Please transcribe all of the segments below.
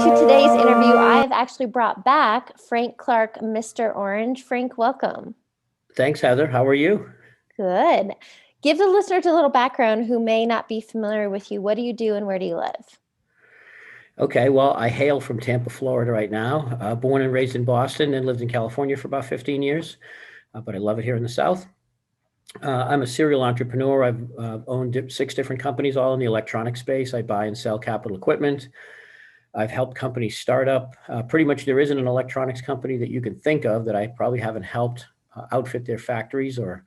to today's interview, I've actually brought back Frank Clark, Mr. Orange. Frank, welcome. Thanks, Heather. How are you? Good. Give the listeners a little background who may not be familiar with you. What do you do and where do you live? Okay, well, I hail from Tampa, Florida right now. Born and raised in Boston and lived in California for about 15 years, but I love it here in the South. I'm a serial entrepreneur. I've owned six different companies, all in the electronic space. I buy and sell capital equipment. I've helped companies start up. Pretty much there isn't an electronics company that you can think of that I probably haven't helped outfit their factories or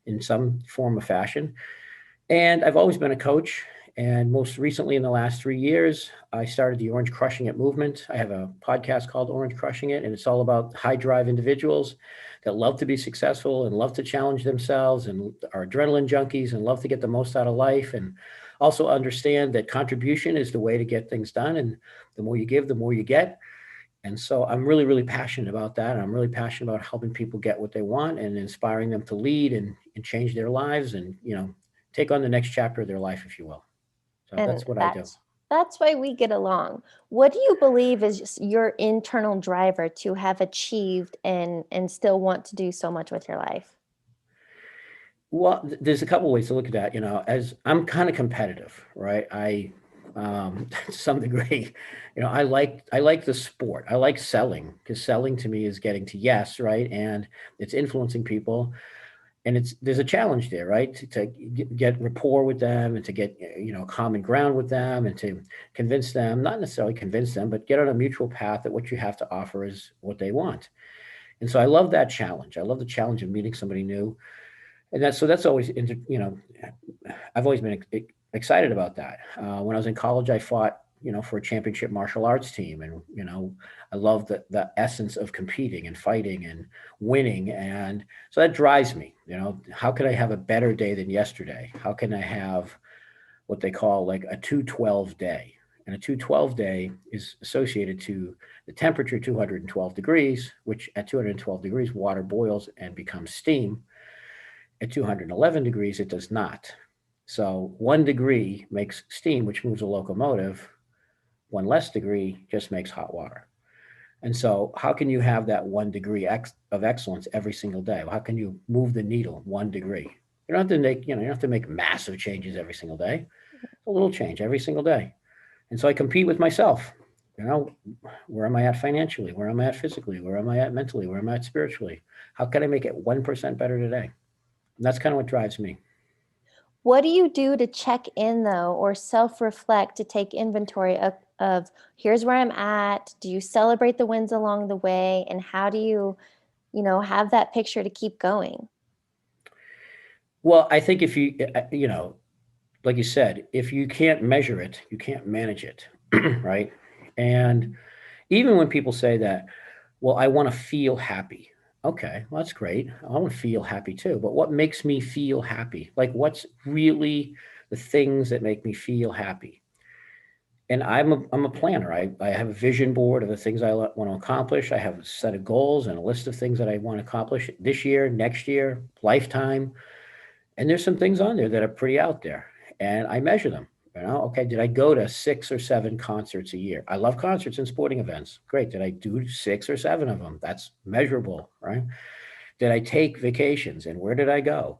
in some form or fashion. And I've always been a coach. And most recently, in the last 3 years, I started the Orange Crushing It movement. I have a podcast called Orange Crushing It, and it's all about high drive individuals that love to be successful and love to challenge themselves and are adrenaline junkies and love to get the most out of life. And also understand that contribution is the way to get things done. And the more you give, the more you get. And so I'm really, really passionate about that. And I'm really passionate about helping people get what they want and inspiring them to lead and change their lives and, take on the next chapter of their life, if you will. So And that's what I do. that's why we get along. What do you believe is your internal driver to have achieved and still want to do so much with your life? Well, there's a couple ways to look at that. As I'm kind of competitive, right? To some degree, I like the sport. I like selling because selling to me is getting to yes, right? And it's influencing people. And there's a challenge there, right? To get rapport with them and to get common ground with them and to convince them, not necessarily convince them, but get on a mutual path that what you have to offer is what they want. And so I love that challenge. I love the challenge of meeting somebody new, and that's always I've always been excited about that. When I was in college, I fought for a championship martial arts team, and I love the essence of competing and fighting and winning, and so that drives me. How could I have a better day than yesterday? How can I have what they call like a 212 day? And a 212 day is associated to the temperature 212 degrees, which at 212 degrees water boils and becomes steam. At 211 degrees, it does not. So 1 degree makes steam, which moves a locomotive. One less degree just makes hot water. And so, how can you have that 1 degree of excellence every single day? How can you move the needle 1 degree? You don't have to make, you don't have to make massive changes every single day. A little change every single day. And so I compete with myself. You know, where am I at financially? Where am I at physically? Where am I at mentally? Where am I at spiritually? How can I make it 1% better today? And that's kind of what drives me. What do you do to check in though, or self-reflect to take inventory of here's where I'm at? Do you celebrate the wins along the way? And how do you have that picture to keep going? Well, I think if like you said, if you can't measure it, you can't manage it, right? And even when people say that, well, I want to feel happy. Okay, well, that's great. I want to feel happy too. But what makes me feel happy? Like, what's really the things that make me feel happy? And I'm a planner. I have a vision board of the things I want to accomplish. I have a set of goals and a list of things that I want to accomplish this year, next year, lifetime. And there's some things on there that are pretty out there, and I measure them. Okay, did I go to 6 or 7 concerts a year? I love concerts and sporting events. Great. Did I do 6 or 7 of them? That's measurable, right? Did I take vacations, and where did I go?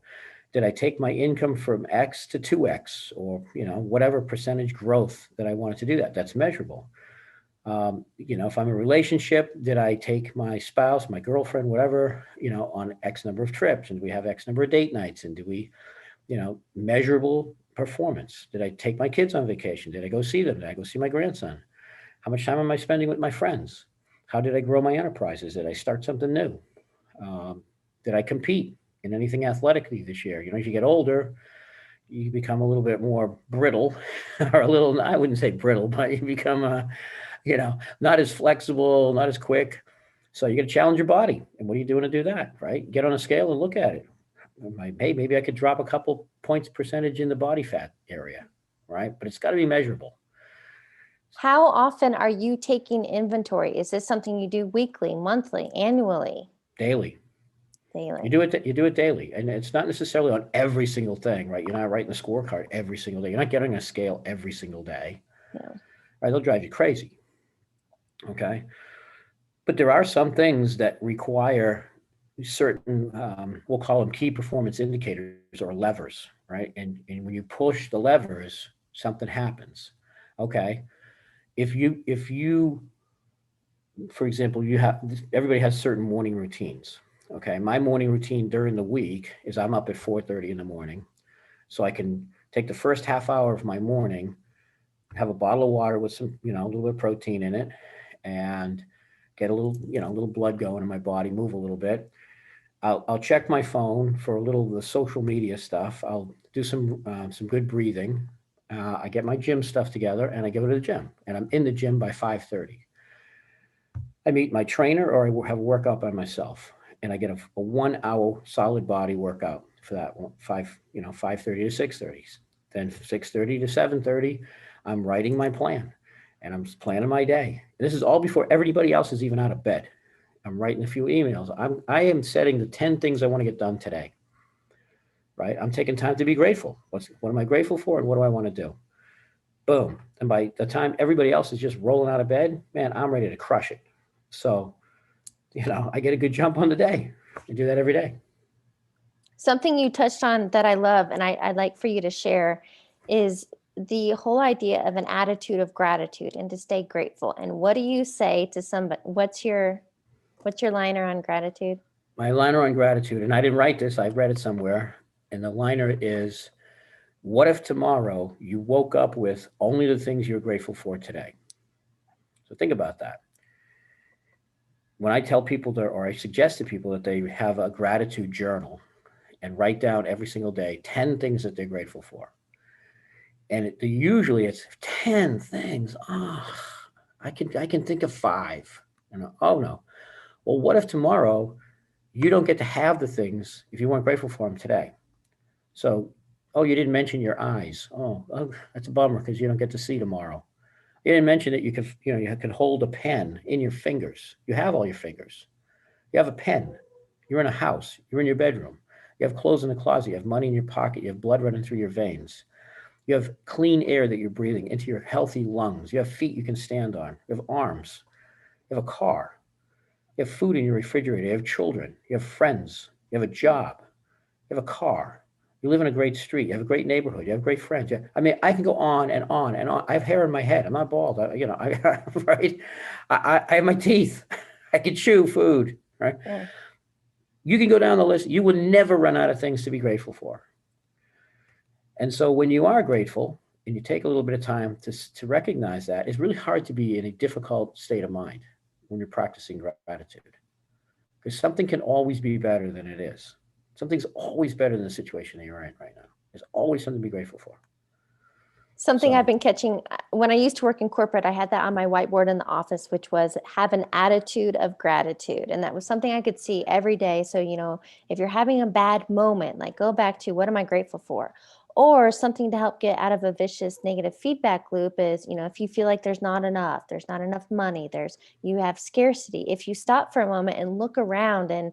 Did I take my income from X to 2X, or whatever percentage growth that I wanted to do that? That's measurable. If I'm in a relationship, did I take my spouse, my girlfriend, whatever, on X number of trips, and do we have X number of date nights, and do we, measurable performance? Did I take my kids on vacation? Did I go see them? Did I go see my grandson? How much time am I spending with my friends? How did I grow my enterprises? Did I start something new? Um, did I compete in anything athletically this year? As you get older, you become a little bit more brittle, or a little, I wouldn't say brittle, but you become not as flexible, not as quick. So you got to challenge your body. And what are you doing to do that, right? Get on a scale and look at it. Hey, maybe I could drop a couple points percentage in the body fat area, right? But it's got to be measurable. How often are you taking inventory? Is this something you do weekly, monthly, annually, Daily. You daily? do it. You do it daily, and it's not necessarily on every single thing, right? You're not writing a scorecard every single day. You're not getting a scale every single day, No. right? They'll drive you crazy. Okay. But there are some things that require certain, we'll call them key performance indicators or levers, right? And when you push the levers, something happens. Okay. If you, for example, you have, everybody has certain morning routines. Okay. My morning routine during the week is I'm up at 4:30 in the morning. So I can take the first half hour of my morning, have a bottle of water with some, a little bit of protein in it, and get a little, a little blood going in my body, move a little bit. I'll check my phone for a little of the social media stuff. I'll do some good breathing. I get my gym stuff together and I go to the gym. And I'm in the gym by 5:30. I meet my trainer or I have a workout by myself, and I get a 1 hour solid body workout for that 5:30 to 6:30. Then 6:30 to 7:30, I'm writing my plan, and I'm planning my day. This is all before everybody else is even out of bed. I'm writing a few emails. I am setting the 10 things I want to get done today. Right? I'm taking time to be grateful. What am I grateful for, and what do I want to do? Boom. And by the time everybody else is just rolling out of bed, man, I'm ready to crush it. So, I get a good jump on the day. I do that every day. Something you touched on that I love and I'd like for you to share is the whole idea of an attitude of gratitude and to stay grateful. And what do you say to somebody? What's your liner on gratitude? My liner on gratitude, and I didn't write this, I read it somewhere. And the liner is, what if tomorrow you woke up with only the things you're grateful for today? So think about that. When I tell people that, or I suggest to people that they have a gratitude journal and write down every single day 10 things that they're grateful for. And usually it's 10 things. Oh, I can think of five. Oh no. Well, what if tomorrow you don't get to have the things if you weren't grateful for them today? So, oh, you didn't mention your eyes. Oh, that's a bummer because you don't get to see tomorrow. You didn't mention that you can hold a pen in your fingers. You have all your fingers. You have a pen. You're in a house. You're in your bedroom. You have clothes in the closet. You have money in your pocket. You have blood running through your veins. You have clean air that you're breathing into your healthy lungs. You have feet you can stand on. You have arms. You have a car. You have food in your refrigerator. You have children. You have friends. You have a job. You have a car. You live in a great street. You have a great neighborhood. You have great friends. I mean, I can go on and on and on. I have hair in my head. I'm not bald. Right? I have my teeth. I can chew food. Right? Yeah. You can go down the list. You will never run out of things to be grateful for. And so when you are grateful and you take a little bit of time to recognize that, it's really hard to be in a difficult state of mind when you're practicing gratitude. Because something can always be better than it is. Something's always better than the situation that you're in right now. There's always something to be grateful for. Something I've So, been catching when I used to work in corporate, I had that on my whiteboard in the office, which was have an attitude of gratitude. And that was something I could see every day. So, if you're having a bad moment, like go back to what am I grateful for? Or something to help get out of a vicious negative feedback loop is, if you feel like there's not enough money, you have scarcity. If you stop for a moment and look around and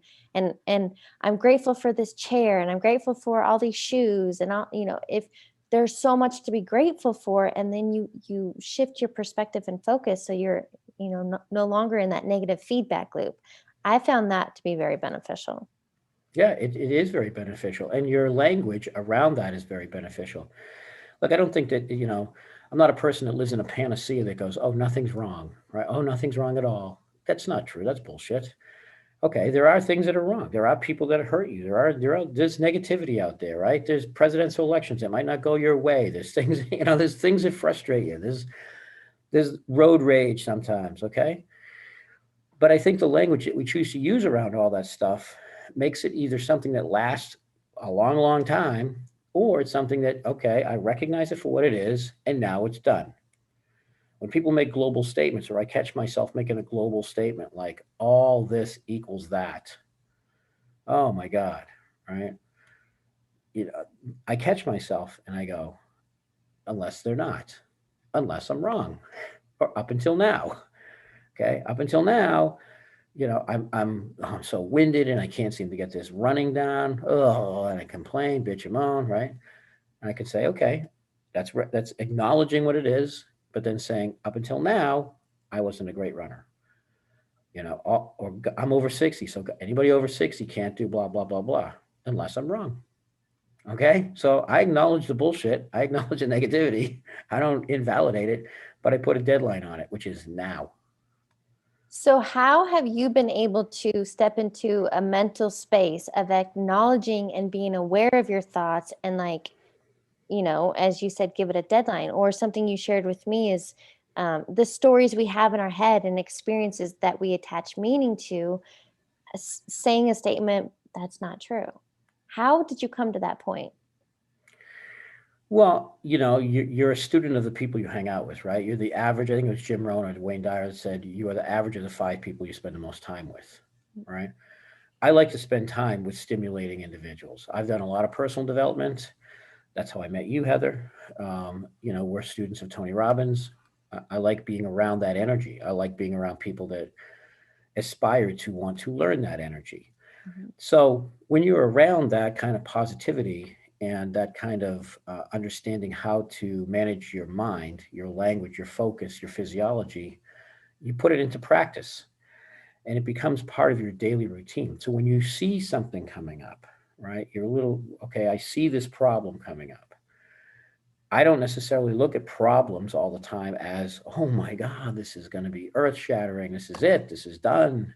I'm grateful for this chair and I'm grateful for all these shoes and all, if there's so much to be grateful for, and then you shift your perspective and focus so you're no longer in that negative feedback loop. I found that to be very beneficial. yeah, it is very beneficial. And your language around that is very beneficial. Look, I don't think that, I'm not a person that lives in a panacea that goes, oh, nothing's wrong, right? Oh, nothing's wrong at all. That's not true. That's bullshit. Okay, there are things that are wrong. There are people that hurt you. There's negativity out there, right? There's presidential elections that might not go your way. There's things, there's things that frustrate you. There's road rage sometimes, okay? But I think the language that we choose to use around all that stuff makes it either something that lasts a long, long time, or it's something that, okay, I recognize it for what it is, and now it's done. When people make global statements, or I catch myself making a global statement like all this equals that, oh my God, right? You know, I catch myself and I go, unless they're not, unless I'm wrong, or up until now. Okay, up until now, I'm so winded and I can't seem to get this running down. Oh, and I complain, bitch and moan, right? And I could say, okay, that's acknowledging what it is, but then saying, up until now, I wasn't a great runner. Or I'm over 60, so anybody over 60 can't do blah blah blah blah unless I'm wrong. Okay, so I acknowledge the bullshit. I acknowledge the negativity. I don't invalidate it, but I put a deadline on it, which is now. So, how have you been able to step into a mental space of acknowledging and being aware of your thoughts and, like, as you said, give it a deadline? Or something you shared with me is the stories we have in our head and experiences that we attach meaning to, saying a statement that's not true. How did you come to that point? Well, you're a student of the people you hang out with, right? You're the average. I think it was Jim Rohn or Wayne Dyer that said you are the average of the five people you spend the most time with, right? I like to spend time with stimulating individuals. I've done a lot of personal development. That's how I met you, Heather. We're students of Tony Robbins. I like being around that energy. I like being around people that aspire to want to learn that energy. Mhm. So when you're around that kind of positivity and that kind of understanding how to manage your mind, your language, your focus, your physiology, you put it into practice and it becomes part of your daily routine. So when you see something coming up, right, you're a little, okay, I see this problem coming up. I don't necessarily look at problems all the time as, oh my God, this is going to be earth shattering. This is it. This is done.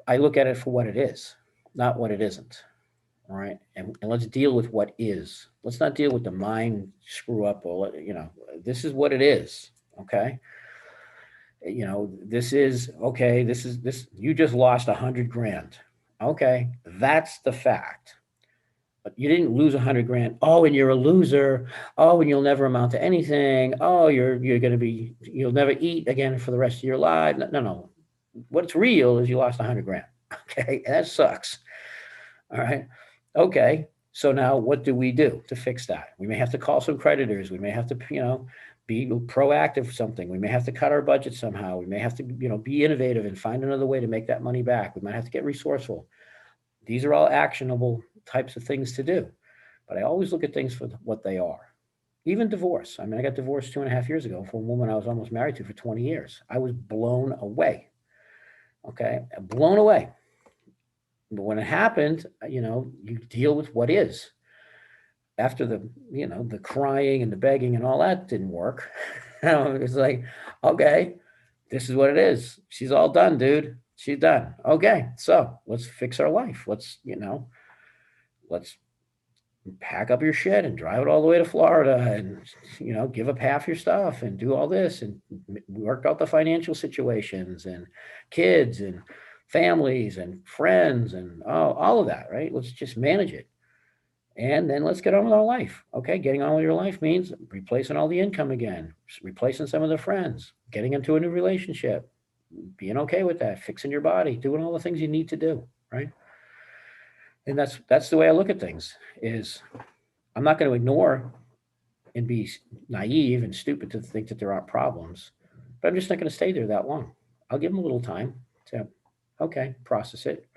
I look at it for what it is, not what it isn't. All right. And let's deal with what is. Let's not deal with the mind screw up or, this is what it is. Okay. This is okay. This, you just lost 100 grand. Okay. That's the fact. But you didn't lose 100 grand. Oh, and you're a loser. Oh, and you'll never amount to anything. Oh, you're going to be, you'll never eat again for the rest of your life. No, no, no. What's real is you lost 100 grand. Okay. And that sucks. All right. Okay. So now what do we do to fix that? We may have to call some creditors. We may have to, be proactive for something. We may have to cut our budget somehow. We may have to, be innovative and find another way to make that money back. We might have to get resourceful. These are all actionable types of things to do. But I always look at things for what they are. Even divorce. I mean, I got divorced 2.5 years ago from a woman I was almost married to for 20 years. I was blown away. Okay. Blown away. But when it happened, you deal with what is. After the crying and the begging and all that didn't work, it's like, okay, this is what it is. She's all done, dude. She's done. Okay, so let's fix our life. Let's pack up your shit and drive it all the way to Florida and give up half your stuff and do all this and work out the financial situations and kids and families and friends and all of that, right? Let's just manage it. And then let's get on with our life. Okay, getting on with your life means replacing all the income again, replacing some of the friends, getting into a new relationship, being okay with that, fixing your body, doing all the things you need to do, right? And that's the way I look at things. Is I'm not going to ignore and be naive and stupid to think that there aren't problems, but I'm just not going to stay there that long. I'll give them a little time to, okay, process it.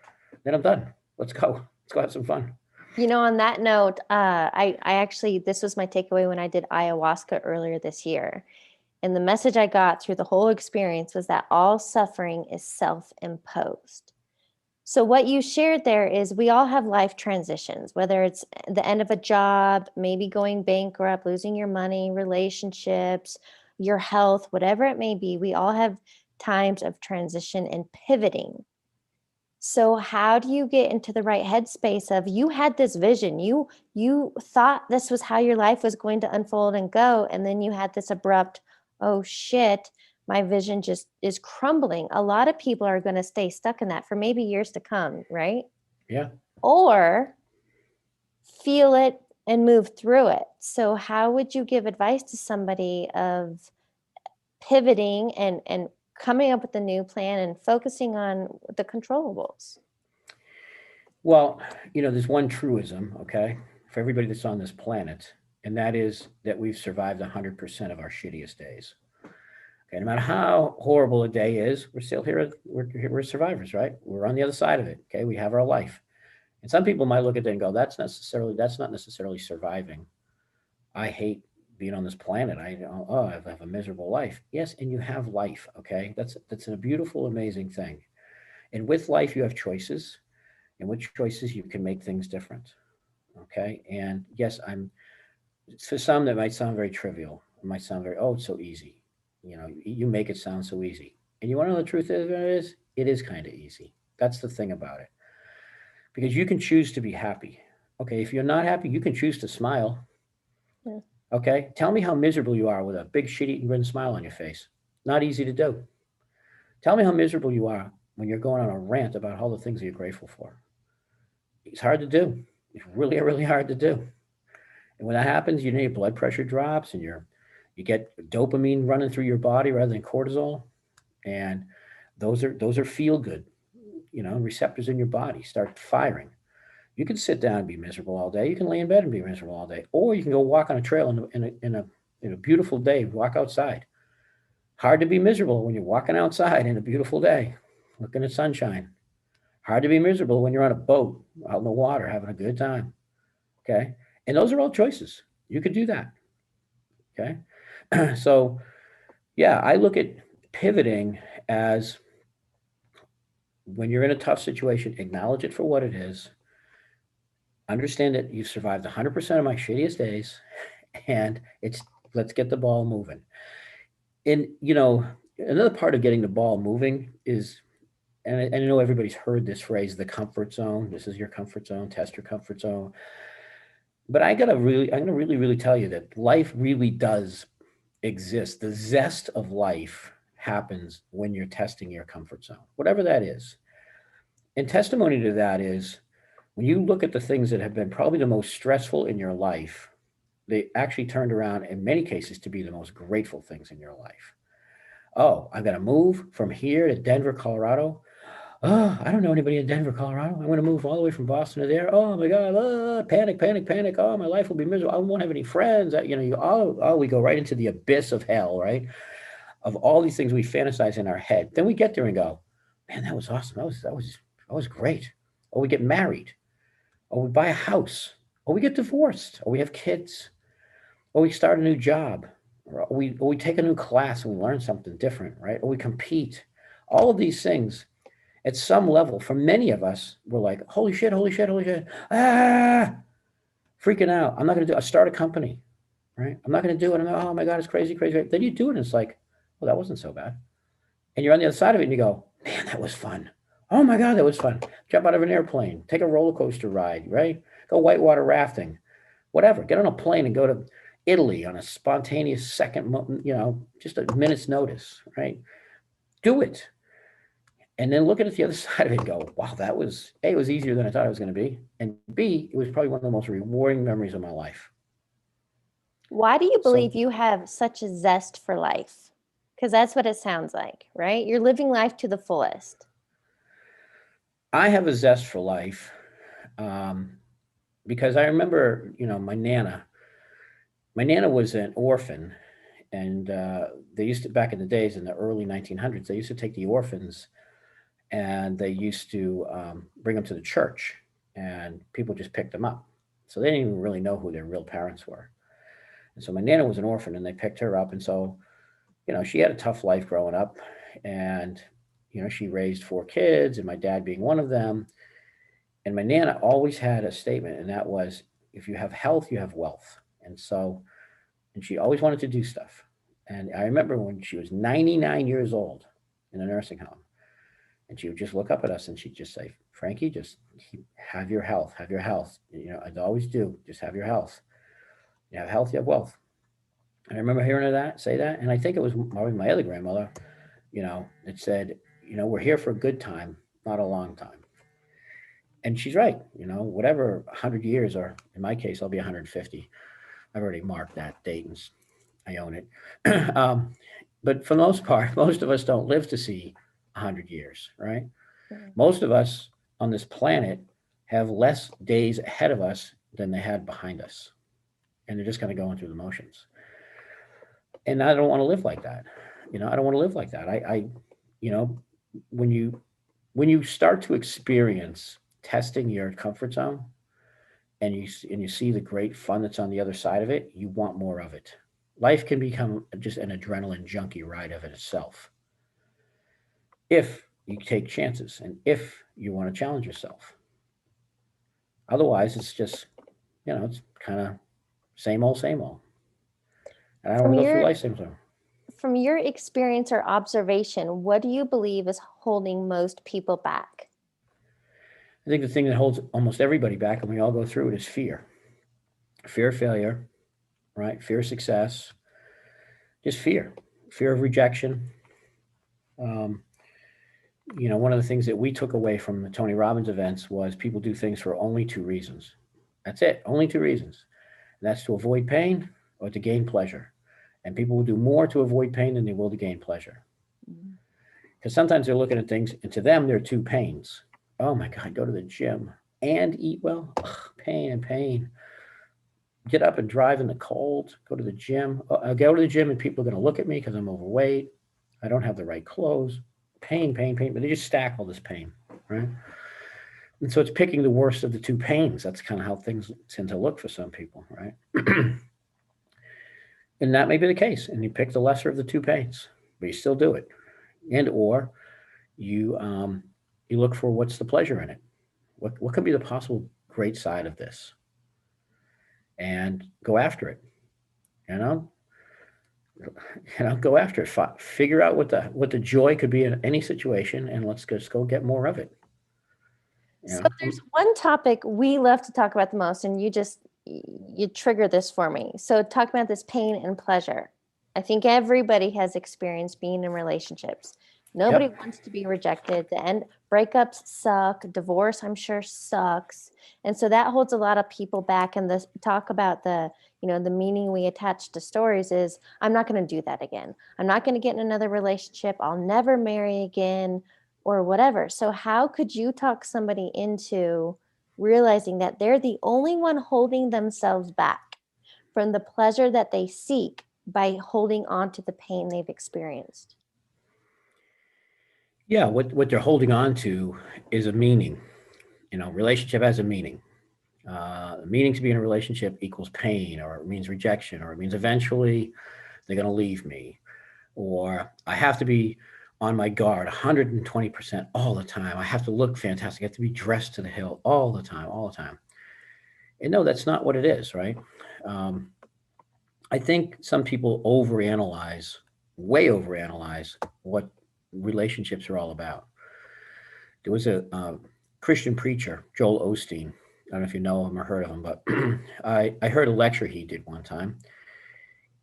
Then I'm done. Let's go. Let's go have some fun. On that note, I actually, this was my takeaway when I did ayahuasca earlier this year. And the message I got through the whole experience was that all suffering is self-imposed. So what you shared there is we all have life transitions, whether it's the end of a job, maybe going bankrupt, losing your money, relationships, your health, whatever it may be. We all have times of transition and pivoting. So how do you get into the right headspace of you had this vision, you thought this was how your life was going to unfold and go, and then you had this abrupt, oh shit, my vision just is crumbling. A lot of people are going to stay stuck in that for maybe years to come, right? Yeah. Or feel it and move through it. So how would you give advice to somebody of pivoting and coming up with a new plan and focusing on the controllables? Well, there's one truism, okay, for everybody that's on this planet, and that is that we've survived 100% of our shittiest days. Okay, no matter how horrible a day is, we're still here. We're survivors, right? We're on the other side of it. Okay, we have our life. And some people might look at it and go, that's not necessarily surviving. I hate being on this planet. I have a miserable life. Yes, and you have life. Okay, that's a beautiful, amazing thing. And with life, you have choices, and with choices, you can make things different. Okay, and yes, I'm for some that might sound very trivial. It might sound very, oh, it's so easy. You make it sound so easy. And you want to know the truth of it is kind of easy. That's the thing about it. Because you can choose to be happy. Okay, if you're not happy, you can choose to smile. Yeah. Okay, tell me how miserable you are with a big shit-eating grin smile on your face. Not easy to do. Tell me how miserable you are when you're going on a rant about all the things that you're grateful for. It's hard to do. It's really, really hard to do. And when that happens, your blood pressure drops and you get dopamine running through your body rather than cortisol. And those are feel good, receptors in your body start firing. You can sit down and be miserable all day. You can lay in bed and be miserable all day, or you can go walk on a trail in a beautiful day. Walk outside. Hard to be miserable when you're walking outside in a beautiful day, looking at sunshine. Hard to be miserable when you're on a boat out in the water having a good time. Okay, and those are all choices. You could do that. Okay, so yeah, I look at pivoting as when you're in a tough situation, acknowledge it for what it is. Understand that you've survived 100% of my shittiest days, and it's let's get the ball moving. And another part of getting the ball moving is, and I know everybody's heard this phrase, the comfort zone. This is your comfort zone. Test your comfort zone. But I'm gonna really, really tell you that life really does exist. The zest of life happens when you're testing your comfort zone, whatever that is. And testimony to that is when you look at the things that have been probably the most stressful in your life, they actually turned around in many cases to be the most grateful things in your life. Oh, I've got to move from here to Denver, Colorado. Oh, I don't know anybody in Denver, Colorado. I'm going to move all the way from Boston to there. Oh my God, panic, panic, panic. Oh, my life will be miserable. I won't have any friends. We go right into the abyss of hell, right? Of all these things we fantasize in our head. Then we get there and go, man, that was awesome. That was great. Or we get married, or we buy a house, or we get divorced, or we have kids, or we start a new job, or we take a new class and we learn something different, right? Or we compete. All of these things, at some level, for many of us, we're like, holy shit, holy shit, holy shit, freaking out. I'm not going to do. I start a company, right? I'm not going to do it. Oh my God, it's crazy, crazy. Then you do it, and it's like, well, that wasn't so bad. And you're on the other side of it, and you go, man, that was fun. Oh my God, that was fun. Jump out of an airplane, take a roller coaster ride, right? Go whitewater rafting, whatever. Get on a plane and go to Italy on a spontaneous second, just a minute's notice, right? Do it. And then look at it the other side of it and go, wow, that was, A, it was easier than I thought it was going to be. And B, it was probably one of the most rewarding memories of my life. Why do you So believe you have such a zest for life? Because that's what it sounds like, right? You're living life to the fullest. I have a zest for life um, because I remember, my Nana was an orphan. And they used to, back in the days in the early 1900s, they used to take the orphans and they used to bring them to the church, and people just picked them up. So they didn't even really know who their real parents were. And so my Nana was an orphan, and they picked her up. And so, she had a tough life growing up, and she raised four kids, and my dad being one of them. And my Nana always had a statement, and that was, if you have health, you have wealth. And so, and she always wanted to do stuff. And I remember when she was 99 years old in a nursing home, and she would just look up at us and she'd just say, Frankie, just have your health, have your health. I always do, just have your health. You have health, you have wealth. And I remember hearing her say that. And I think it was probably my other grandmother, that said, we're here for a good time, not a long time. And she's right, whatever 100 years, or in my case, I'll be 150. I've already marked that date and I own it. But for the most part, most of us don't live to see 100 years, right? Mm. Most of us on this planet have less days ahead of us than they had behind us. And they're just kind of going through the motions. And I don't want to live like that. I don't want to live like that. You know, when you start to experience testing your comfort zone and you see the great fun that's on the other side of it, you want more of it. Life can become just an adrenaline junkie ride of it itself if you take chances and if you want to challenge yourself. Otherwise, it's just, it's kind of same old, same old. And I don't From want to go through your life same old. from your experience or observation, what do you believe is holding most people back? I think the thing that holds almost everybody back, and we all go through it, is fear. Fear of failure, right? Fear of success, just fear of rejection. Um, One of the things that we took away from the Tony Robbins events was people do things for only two reasons. That's it, only two reasons. And that's to avoid pain or to gain pleasure. And people will do more to avoid pain than they will to gain pleasure. Mhm. Because sometimes they're looking at things, and to them, there are two pains. Oh my God, go to the gym and eat well. Ugh, pain and pain. Get up and drive in the cold, go to the gym. I'll go to the gym and people are going to look at me because I'm overweight. I don't have the right clothes. Pain, pain, pain. But they just stack all this pain, right? And so it's picking the worst of the two pains. That's kind of how things tend to look for some people, right? And that may be the case. And you pick the lesser of the two pains, but you still do it. And or you look for what's the pleasure in it. What could be the possible great side of this, and go after it. You know, go after it. Figure out what the joy could be in any situation, and let's just go get more of it. You So know, there's one topic we love to talk about the most, and you trigger this for me. So talk about this pain and pleasure. I think everybody has experienced being in relationships. Nobody yep, wants to be rejected. The end breakups suck. Divorce, I'm sure, sucks. And so that holds a lot of people back. And this talk about the meaning we attach to stories is I'm not going to do that again. I'm not going to get in another relationship. I'll never marry again or whatever. So how could you talk somebody into realizing that they're the only one holding themselves back from the pleasure that they seek by holding on to the pain they've experienced? yeah. What they're holding on to is a meaning. Relationship has a meaning. Meaning to be in a relationship equals pain, or it means rejection, or it means eventually they're going to leave me, or I have to be on my guard 120% all the time. I have to look fantastic. I have to be dressed to the hill all the time, all the time. And no, that's not what it is, right? Um, I think some people overanalyze, way overanalyze what relationships are all about. There was a Christian preacher, Joel Osteen. I don't know if you know him or heard of him, but I heard a lecture he did one time.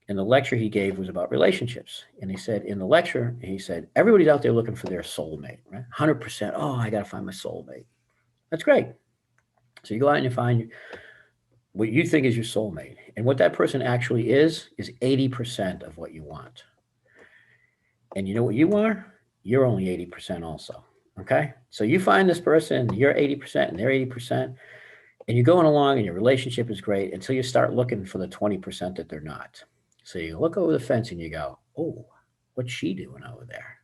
And the lecture he gave was about relationships. And he said, in the lecture, he said, everybody's out there looking for their soulmate, right? 100%. Oh, I got to find my soulmate. That's great. So you go out and you find what you think is your soulmate. And what that person actually is 80% of what you want. And you know what you are? You're only 80% also. Okay? So you find this person, you're 80% and they're 80%, and you're going along and your relationship is great until you start looking for the 20% that they're not. So you look over the fence and you go, oh, what's she doing over there?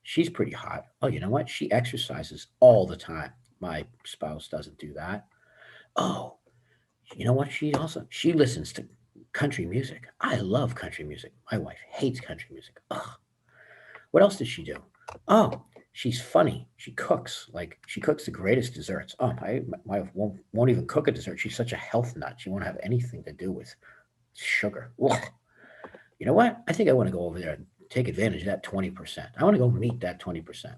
She's pretty hot. Oh, you know what? She exercises all the time. My spouse doesn't do that. Oh, you know what? She listens to country music. I love country music. My wife hates country music. Ugh. What else does she do? Oh, she's funny. She cooks. Like she cooks the greatest desserts. Oh, my wife won't even cook a dessert. She's such a health nut. She won't have anything to do with sugar. Ugh. You know what? I think I want to go over there and take advantage of that 20%. I want to go meet that 20%.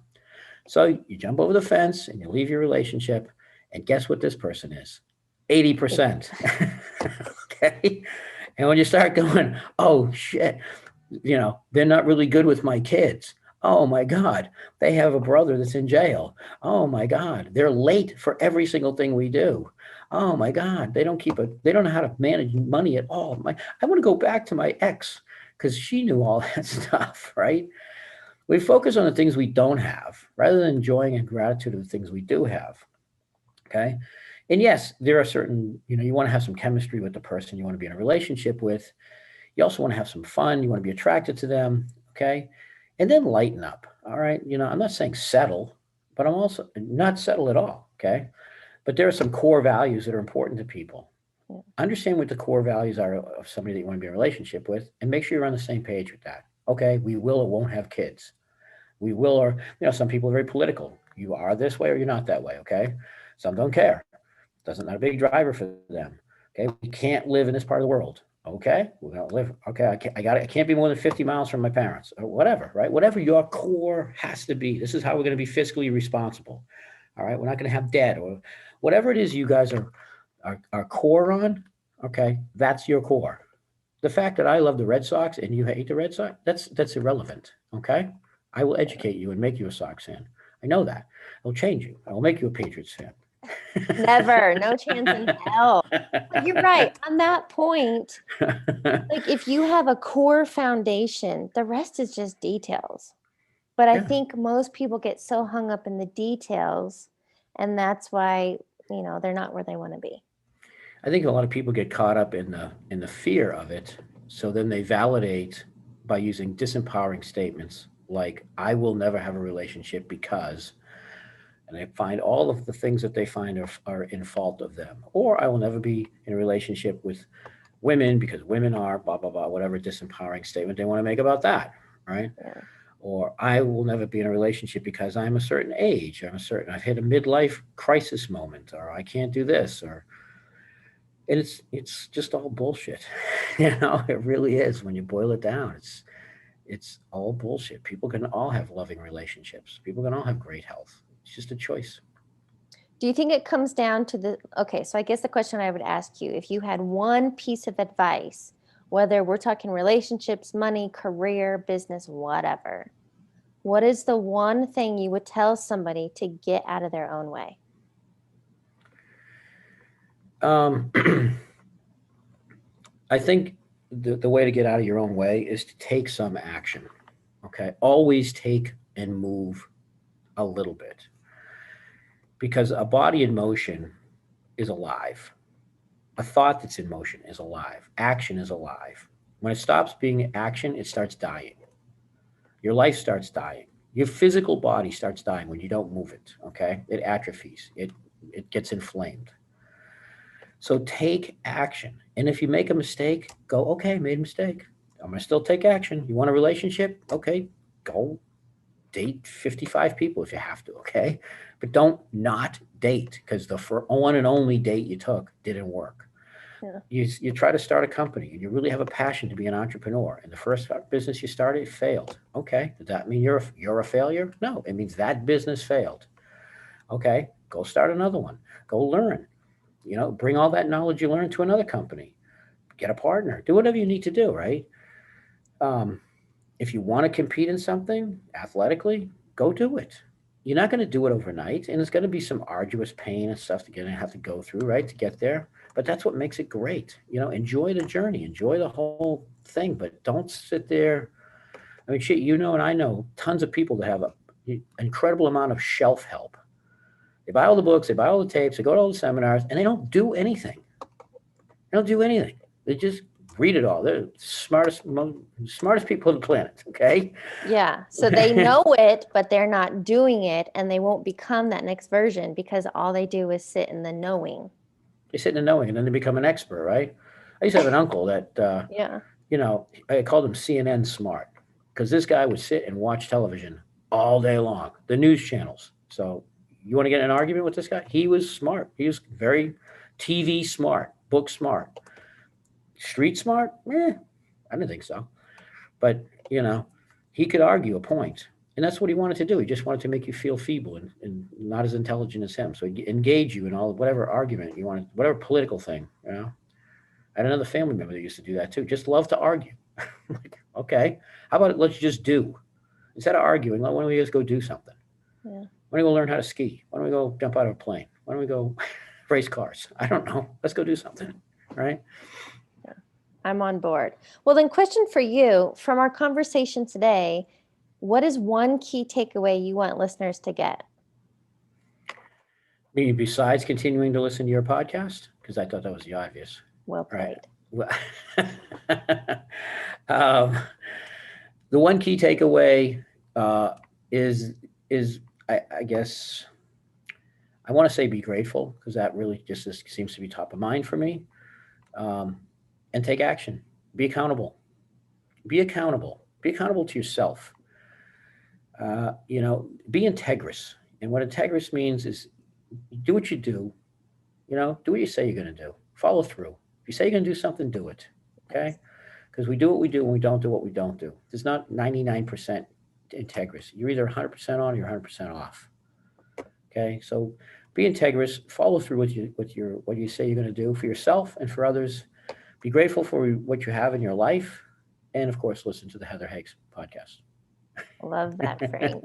So you jump over the fence and you leave your relationship, and guess what this person is? 80%. Okay. And when you start going, oh shit, they're not really good with my kids. Oh my God, they have a brother that's in jail. Oh my God, they're late for every single thing we do. Oh my God, they don't know how to manage money at all. I want to go back to my ex because she knew all that stuff, right? We focus on the things we don't have rather than enjoying and gratitude of the things we do have. Okay. And yes, there are certain, you want to have some chemistry with the person you want to be in a relationship with. You also want to have some fun. You want to be attracted to them. Okay. And then lighten up. All right. I'm not saying settle, but I'm also not settle at all. Okay. But there are some core values that are important to people. Understand what the core values are of somebody that you want to be in a relationship with, and make sure you're on the same page with that. Okay, we will or won't have kids. We will, or some people are very political. You are this way or you're not that way. Okay, some don't care. Doesn't not a big driver for them. Okay, we can't live in this part of the world. Okay, we're gonna live. Okay, I can't be more than 50 miles from my parents or whatever. Right, whatever your core has to be. This is how we're going to be fiscally responsible. All right, we're not going to have debt or whatever it is you guys are core on. Okay, that's your core. The fact that I love the Red Sox and you hate the Red Sox, that's irrelevant. Okay, I will educate you and make you a Sox fan. I know that. I'll change you. I will make you a Patriots fan. Never, no chance in hell. But you're right. On that point, like if you have a core foundation, the rest is just details. But I Yeah, think most people get so hung up in the details, and that's why, they're not where they want to be. I think a lot of people get caught up in the fear of it, so then they validate by using disempowering statements like "I will never have a relationship because," and they find all of the things that they find are in fault of them, or "I will never be in a relationship with women because women are blah blah blah," whatever disempowering statement they want to make about that, right? Yeah. Or "I will never be in a relationship because I'm a certain age, I've hit a midlife crisis moment, or I can't do this, or and it's just all bullshit. It really is when you boil it down. It's all bullshit. People can all have loving relationships. People can all have great health. It's just a choice. Do you think it comes down to okay, so I guess the question I would ask you, if you had one piece of advice, whether we're talking relationships, money, career, business, whatever, what is the one thing you would tell somebody to get out of their own way? Um, I think the way to get out of your own way is to take some action. Okay, always take and move a little bit, because a body in motion is alive. A thought that's in motion is alive. Action is alive. When it stops being action, it starts dying. Your life starts dying. Your physical body starts dying when you don't move it. Okay, it atrophies. It gets inflamed. So take action. And if you make a mistake, go, okay, made a mistake. I'm going to still take action. You want a relationship? Okay, go date 55 people if you have to, okay? But don't not date, because the one and only date you took didn't work. Yeah. You try to start a company and you really have a passion to be an entrepreneur, and the first business you started failed. Okay, does that mean you're a failure? No, it means that business failed. Okay, go start another one. Go learn. Bring all that knowledge you learned to another company. Get a partner. Do whatever you need to do, right? Um, if you want to compete in something athletically, go do it. You're not going to do it overnight, and it's going to be some arduous pain and stuff to have to go through, right, to get there. But that's what makes it great. Enjoy the journey, enjoy the whole thing, but don't sit there. I mean, shit, and I know tons of people that have an incredible amount of shelf help. They buy all the books, they buy all the tapes, they go to all the seminars, and they don't do anything. They don't do anything. They just read it all. They're smartest people on the planet. Okay. Yeah. So they know it, but they're not doing it, and they won't become that next version because all they do is sit in the knowing. They sit in the knowing, and then they become an expert, right? I used to have an uncle that, Yeah. I called him CNN smart, because this guy would sit and watch television all day long, the news channels. So you want to get in an argument with this guy? He was smart. He was very TV smart, book smart, street smart. I didn't think so. But, you know, he could argue a point. And that's what he wanted to do. He just wanted to make you feel feeble and not as intelligent as him. So he engage you in all whatever argument you wanted, whatever political thing. I had another family member that used to do that too. Just love to argue. Like, okay, how about let's just do? Instead of arguing, why don't we just go do something? Yeah. Why don't we go learn how to ski? Why don't we go jump out of a plane? Why don't we go race cars? I don't know. Let's go do something, right? Yeah. I'm on board. Well, then, question for you from our conversation today: what is one key takeaway you want listeners to get? Besides continuing to listen to your podcast, because I thought that was the obvious, Well right? played. Well, um, the one key takeaway uh, is I guess I want to say be grateful, because that really just seems to be top of mind for me. and take action. Be accountable. Be accountable. Be accountable to yourself. Be integrous. And what integrous means is do what you do. Do what you say you're going to do. Follow through. If you say you're going to do something, do it. Okay? Because we do what we do and we don't do what we don't do. There's not 99% integrous. You're either 100% on or you're 100% off. Okay? So be integrous. Follow through what you say you're going to do for yourself and for others. Be grateful for what you have in your life. And of course, listen to the Heather Hakes podcast. Love that, Frank.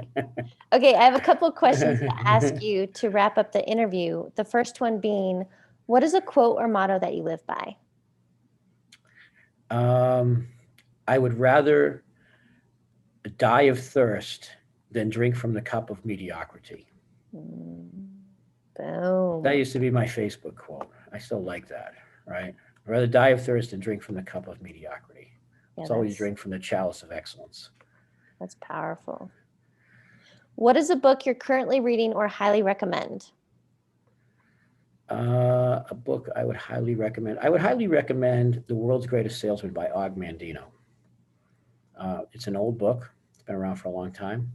Okay, I have a couple of questions to ask you to wrap up the interview. The first one being, what is a quote or motto that you live by? I would rather die of thirst than drink from the cup of mediocrity. Boom. That used to be my Facebook quote. I still like that, right? I'd rather die of thirst than drink from the cup of mediocrity. Let's always drink from the chalice of excellence. That's powerful. What is a book you're currently reading or highly recommend? A book I would highly recommend. I would highly recommend The World's Greatest Salesman by Og Mandino. It's an old book. It's been around for a long time.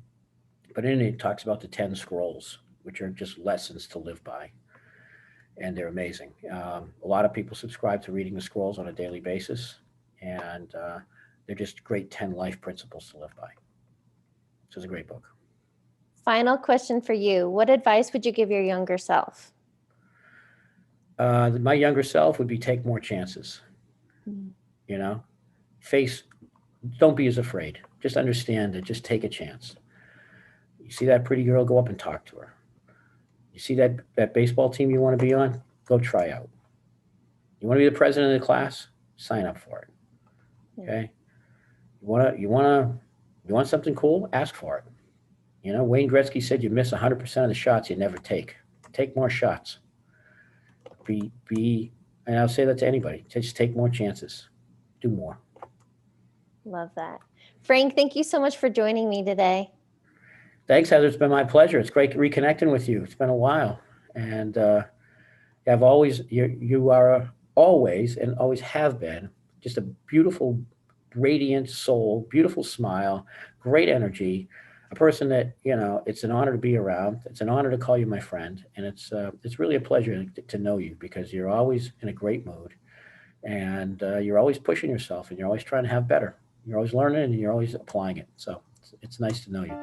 But in it talks about the 10 scrolls, which are just lessons to live by. And they're amazing. A lot of people subscribe to reading the scrolls on a daily basis. And they're just great 10 life principles to live by. So it's a great book. Final question for you. What advice would you give your younger self? My younger self would be take more chances. Don't be as afraid. Just understand that. Just take a chance. You see that pretty girl, go up and talk to her. You see that baseball team you want to be on, go try out. You want to be the president of the class, sign up for it. Okay. You want something cool, ask for it. Wayne Gretzky said you miss 100% of the shots you never take. Take more shots. And I'll say that to anybody. Just take more chances. Do more. Love that. Frank, thank you so much for joining me today. Thanks, Heather. It's been my pleasure. It's great reconnecting with you. It's been a while. And you are always and always have been just a beautiful, radiant soul, beautiful smile, great energy, a person that, it's an honor to be around. It's an honor to call you my friend. And it's really a pleasure to know you because you're always in a great mood and you're always pushing yourself and you're always trying to have better. You're always learning and you're always applying it. So it's nice to know you.